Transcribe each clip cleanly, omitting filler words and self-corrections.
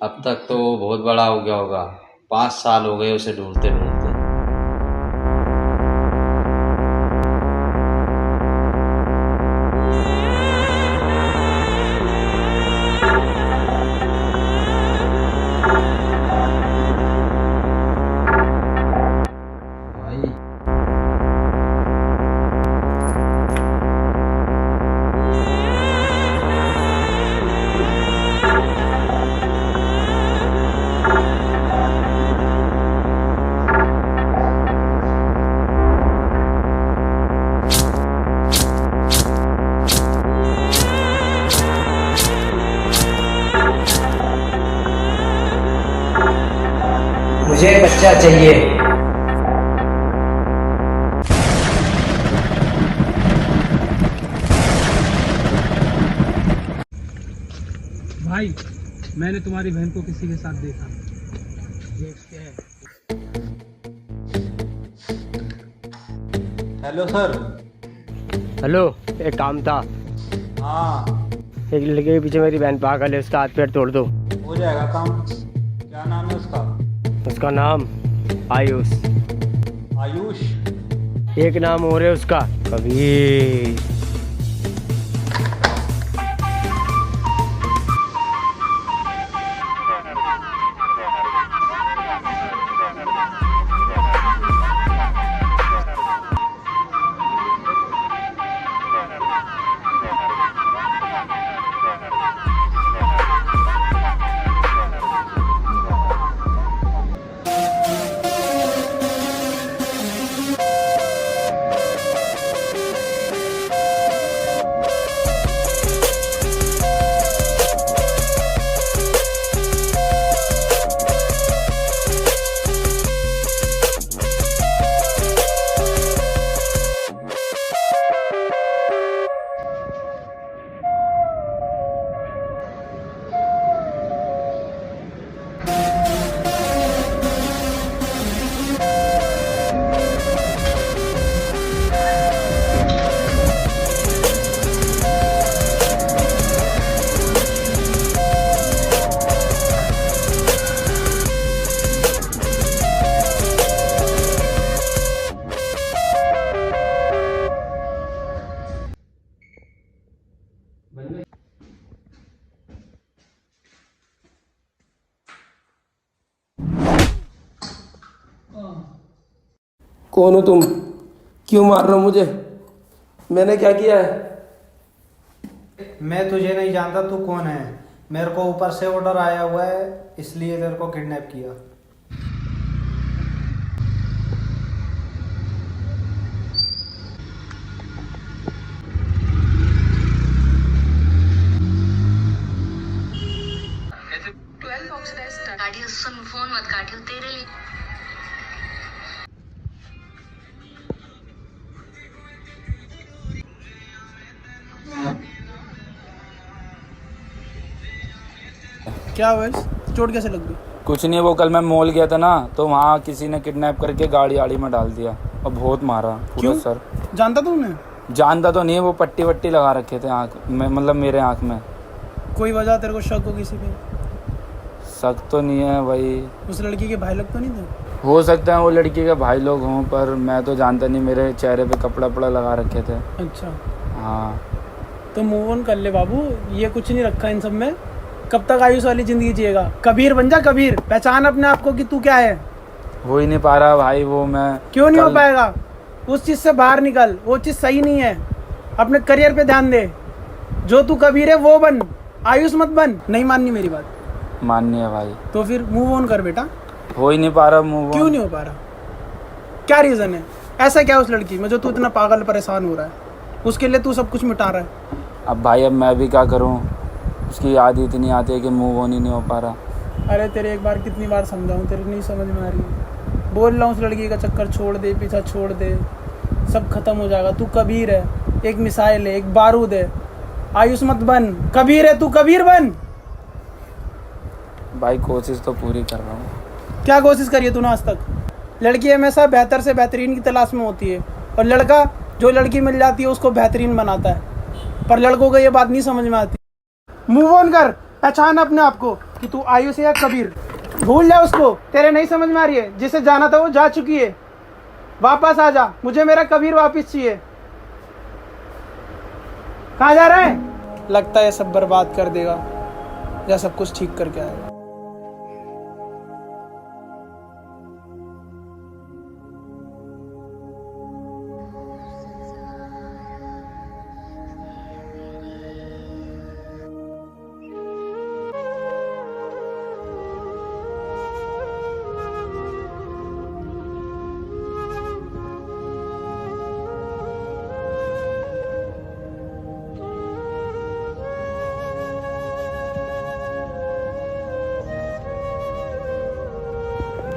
अब तक तो वो बहुत बड़ा हो गया होगा। 5 साल हो गए उसे ढूंढते ढूंढते। भाई, मुझे बच्चा चाहिए। भाई, मैंने तुम्हारी बहन को किसी के साथ देखा। देखते हैं। Hello sir. हेलो, एक काम था। हाँ, एक लड़के के पीछे मेरी बहन पागल है, उसका हाथ पैर तोड़ दो। हो जाएगा काम। क्या नाम है उसका? उसका नाम आयुष। आयुष। एक नाम और है उसका, कबीर। कौन हो तुम? क्यों मार रहे हो मुझे? मैंने क्या किया है? मैं तुझे नहीं जानता, तू कौन है? मेरे को ऊपर से ऑर्डर आया हुआ है, इसलिए तेरे को किडनैप किया। सुन, फोन मत काटियो, तेरे लिए। क्या हुआ? चोट कैसे लग गई? कुछ नहीं, वो कल मैं मॉल गया था ना, तो वहाँ किसी ने किडनैप करके गाड़ी आड़ी में डाल दिया और बहुत मारा पूरा। क्यों? सर जानता तू उन्हें? जानता तो नहीं, वो पट्टी वट्टी लगा रखे थे आँख में, मतलब मेरे आँख में। कोई वजह तेरे को शक हो किसी पे? शक तो नहीं है भाई। उस लड़की के भाई लोग तो नहीं थे? हो सकता है वो लड़की के भाई लोग हों, पर मैं तो जानता नहीं। मेरे चेहरे पे कपड़ा वपड़ा लगा रखे थे। अच्छा, हाँ तो मूव ऑन कर ले बाबू, ये कुछ नहीं रखा इन सब में। कब तक आयुष वाली जिंदगी जिएगा? कबीर बन जा, कबीर। पहचान अपने आप को कि तू क्या है। हो ही नहीं पा रहा भाई वो। मैं क्यों नहीं हो पाएगा? उस चीज से बाहर निकल, वो चीज सही नहीं है। अपने करियर पे ध्यान दे। जो तू कबीर है वो बन, आयुष मत बन। नहीं माननी मेरी बात? माननी है भाई। तो फिर मूव ऑन कर बेटा। हो ही नहीं पा रहा मूव। क्यों नहीं हो पा रहा? क्या रीजन है? ऐसा क्या उस लड़की में जो तू इतना पागल परेशान हो रहा है? उसके लिए तू सब कुछ मिटा रहा है। अब भाई, अब मैं भी क्या करूँ? उसकी याद इतनी आती है कि मूव ऑन ही नहीं हो पा रहा। अरे तेरे एक बार कितनी बार समझाऊं, तेरे नहीं समझ में आ रही है। बोल रहा हूँ उस लड़की का चक्कर छोड़ दे, पीछा छोड़ दे, सब खत्म हो जाएगा। तू कबीर है, एक मिसाइल है, एक बारूद है। आयुष मत बन, कबीर है तू, कबीर बन। भाई कोशिश तो पूरी कर रहा हूँ। क्या कोशिश करी है तूने आज तक? लड़की हमेशा बेहतर से बेहतरीन की तलाश में होती है, और लड़का जो लड़की मिल जाती है उसको बेहतरीन बनाता है। पर लड़कों को ये बात नहीं समझ में आती। मूव ऑन कर, पहचान अपने आप को। कि तू आयुष है या कबीर। भूल जा उसको, तेरे नहीं समझ में आ रही है। जिसे जाना था वो जा चुकी है, वापस आ जा। मुझे मेरा कबीर वापस चाहिए। कहाँ जा रहा है? लगता है सब बर्बाद कर देगा या सब कुछ ठीक करके आएगा।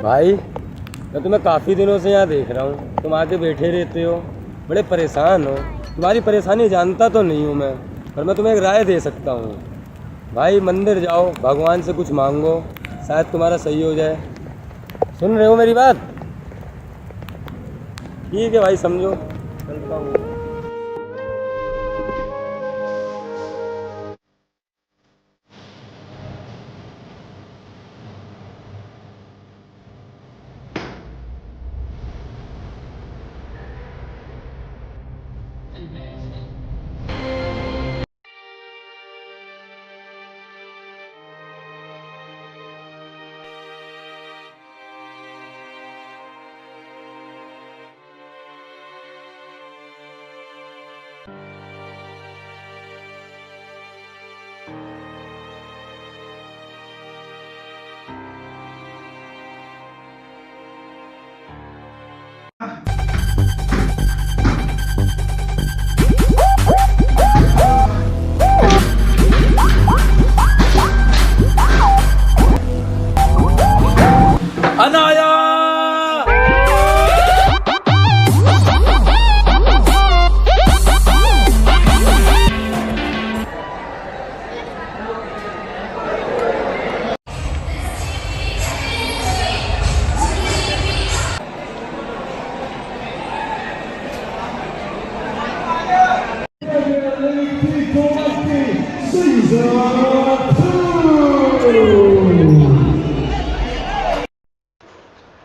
भाई मैं तुम्हें काफ़ी दिनों से यहाँ देख रहा हूँ, तुम आके बैठे रहते हो, बड़े परेशान हो। तुम्हारी परेशानी जानता तो नहीं हूँ मैं, पर मैं तुम्हें एक राय दे सकता हूँ। भाई मंदिर जाओ, भगवान से कुछ मांगो, शायद तुम्हारा सही हो जाए। सुन रहे हो मेरी बात? ठीक है भाई, समझो, चलता हूँ।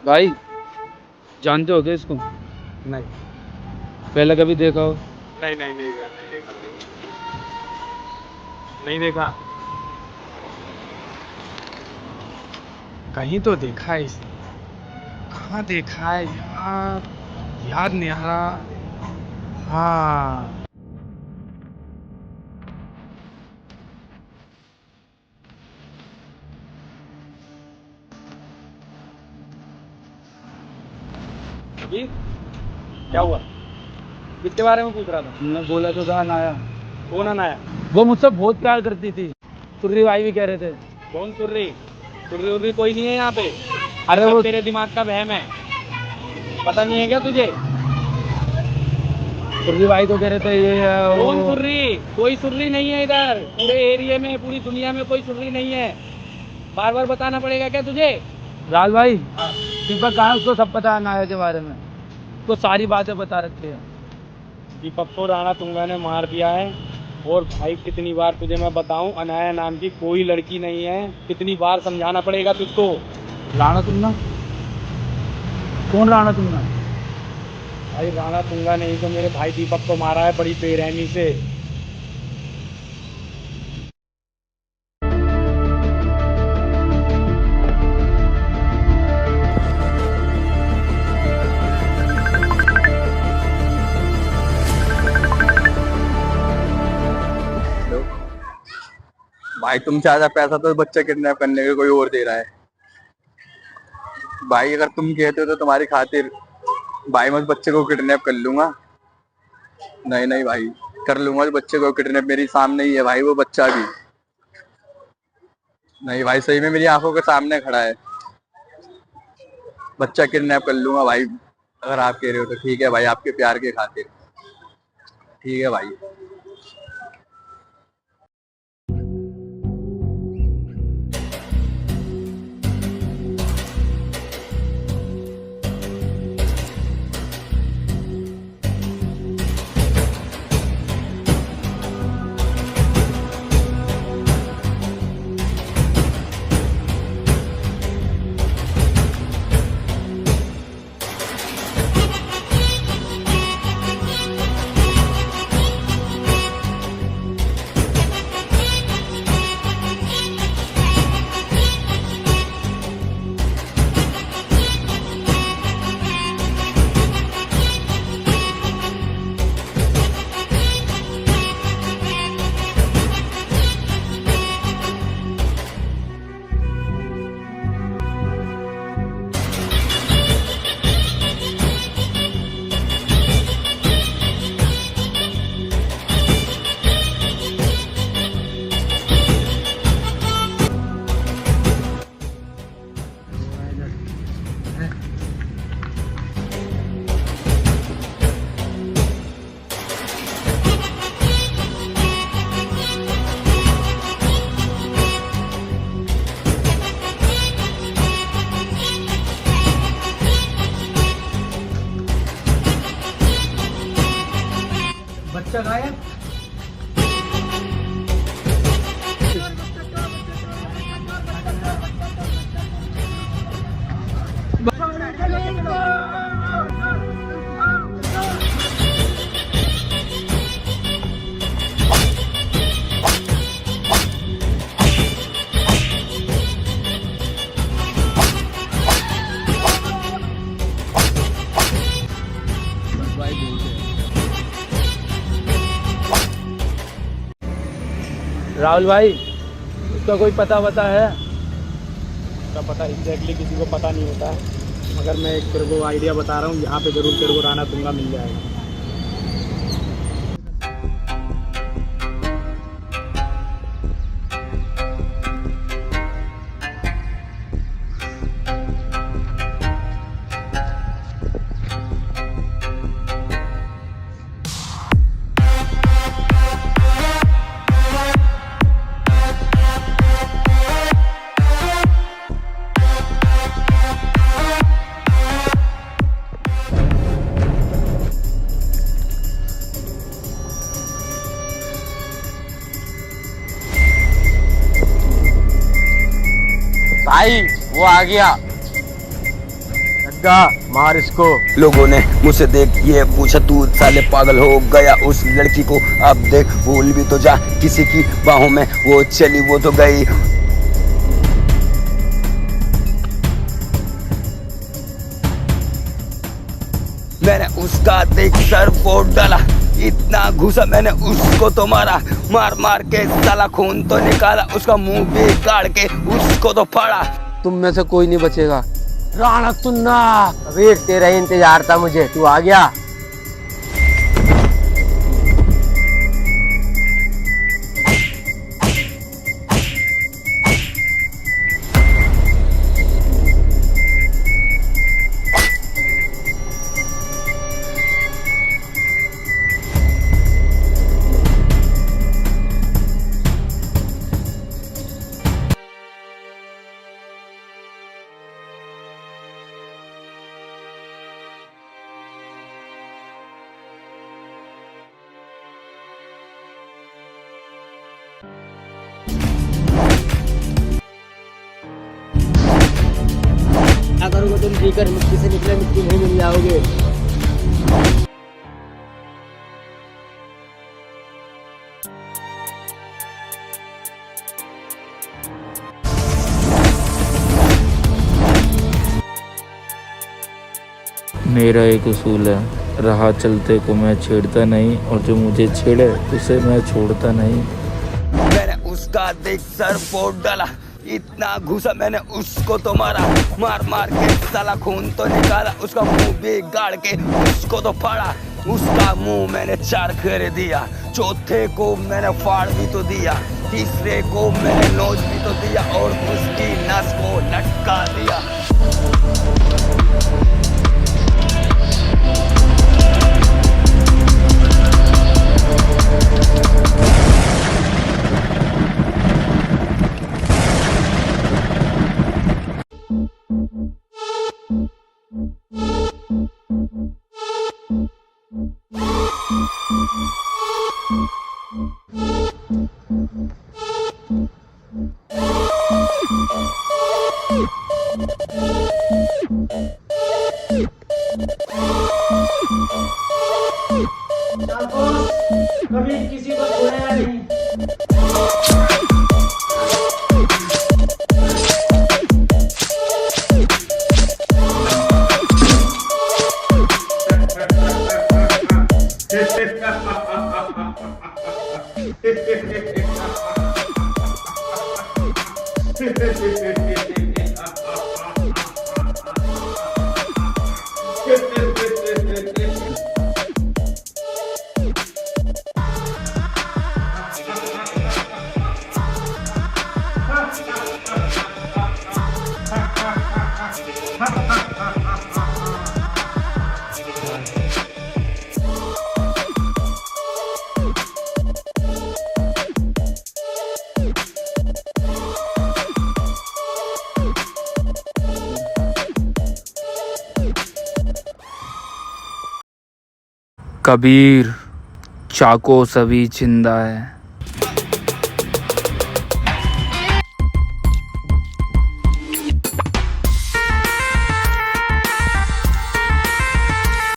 भाई जानते हो क्या इसको? नहीं पहले कभी देखा हो? नहीं नहीं देखा। कहीं तो देखा है इसे, कहाँ देखा है यार, याद नहीं आ रहा। हाँ क्या हुआ? किसके बारे में पूछ रहा था? मैं बोला तो था अनाया। कौन अनाया? वो मुझसे बहुत प्यार करती थी। सुर्री भाई भी कह रहे थे। कौन सुर्री? सुर्री उर्री कोई नहीं है यहाँ पे। अरे वो तेरे दिमाग का वहम है, पता नहीं है क्या तुझे? सुर्री भाई तो कह रहे थे ये कौन सुर्री? कोई सुर्री नहीं है इधर, पूरे एरिया में, पूरी दुनिया में कोई सुर्री नहीं है। बार बार बताना पड़ेगा क्या तुझे? लाल भाई दीपक कहाँ, उसको सब पता है अनाया के बारे में, तो सारी बातें बता रखी है। दीपक को राणा तुंगा ने मार दिया है। और भाई कितनी बार तुझे मैं बताऊं, अनाया नाम की कोई लड़की नहीं है। कितनी बार समझाना पड़ेगा तुझको? राणा तुंगा? कौन राणा तुंगा? भाई राणा तुंगा नहीं तो मेरे भाई दीपक को मारा है बड़ी बेरहमी से। भाई तुम ज्यादा पैसा तो बच्चा किडनैप करने के कोई और दे रहा है। भाई अगर तुम कहते हो तो तुम्हारी खातिर भाई मैं उस बच्चे को किडनैप कर लूंगा। नहीं नहीं भाई, कर लूंगा उस बच्चे को किडनैप, मेरी सामने ही है भाई वो बच्चा भी। नहीं भाई सही में मेरी आंखों के सामने खड़ा है, बच्चा किडनैप कर लूंगा भाई। अगर आप कह रहे हो तो ठीक है भाई, आपके प्यार के खातिर ठीक है भाई। है? राहुल भाई, उसका कोई पता है? उसका पता एग्जैक्टली किसी को पता नहीं होता, मगर मैं एक तेरे को आइडिया बता रहा हूँ, यहाँ पे जरूर तेरे को राना दूंगा, मिल जाएगा। भाई वो आ गया। लग्गा, मार इसको। लोगों ने मुझसे देख ये पूछा, तू साले पागल हो गया उस लड़की को अब देख, भूल भी तो जा, किसी की बाहों में वो चली वो तो गई। मैंने उसका देख सर फोड़ डाला, इतना घुसा मैंने उसको तो मारा, मार मार के साला खून तो निकाला, उसका मुंह भी काट के उसको तो फाड़ा। तुम में से कोई नहीं बचेगा। राणा तुन्ना, कबीर तेरा ही इंतजार था मुझे, तू आ गया। क्या करोगे तुम? जीकर मिट्टी से निकले मिट्टी नहीं मिल जाओगे। मेरा एक उसूल है, राह चलते को मैं छेड़ता नहीं, और जो मुझे छेड़े उसे मैं छोड़ता नहीं। मैंने उसका देख सर फोड़ डाला, इतना घुसा मैंने उसको तो मारा, मार मार के साला खून तो निकाला, उसका मुंह भी गाड़ के उसको तो फाड़ा। उसका मुंह मैंने 4 कर दिया, चौथे को मैंने फाड़ भी तो दिया, तीसरे को मैंने नोच भी तो दिया, और उसकी नस को लटका दिया। कभी किसी को छोड़ेगा नहीं। कबीर चाको सभी चिंदा है।